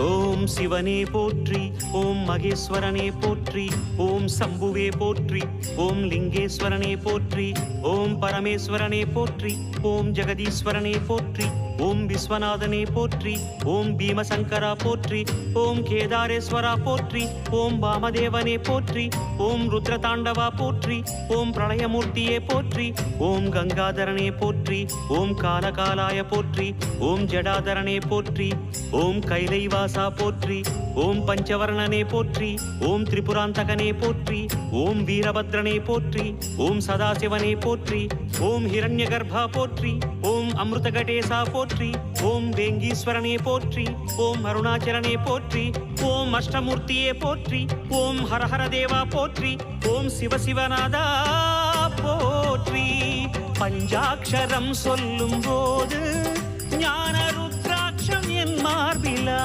ஓம் சிவனே போற்றி, ஓம் மகேஸ்வரனே போற்றி, ஓம் சம்புவே போற்றி, ஓம் லிங்கேஸ்வரனே போற்றி, ஓம் பரமேஸ்வரனே போற்றி, ஓம் ஜெகதீஸ்வரனே போற்றி, ஓம் விஸ்வநாதனே போற்றி, ஓம் பீமசங்கரா போற்றி, ஓம் கேதாரேஸ்வரா போற்றி, ஓம் வாமதேவனே போற்றி, ஓம் ருத்ரதாண்டவா போற்றி, ஓம் பிரளயமூர்த்தியே போற்றி, ஓம் கங்காதரனே போற்றி, ஓம் காலகாலாய போற்றி, ஓம் ஜடாதரனே போற்றி, ஓம் கைலைவாசா போற்றி, ஓம் பஞ்சவர்ணனே போற்றி, ஓம் திரிபுராந்தகனே போற்றி, ஓம் வீரபத்ரனே போற்றி, ஓம் சதாசிவனே போற்றி, ஓம் ஹிரண்யகர்பா போற்றி, ஓம் அமிர்தகடேசா போற்றி, ஓம் வேங்கீஸ்வரனே போற்றி, ஓம் அருணாச்சலனே போற்றி, ஓம் அஷ்டமூர்த்தியே போற்றி, ஓம் ஹரஹர தேவா போற்றி, ஓம் சிவசிவநாதா போற்றி. பஞ்சாட்சரம் சொல்லும் போது ஞான ருத்ராட்சம் என் மார்பிலா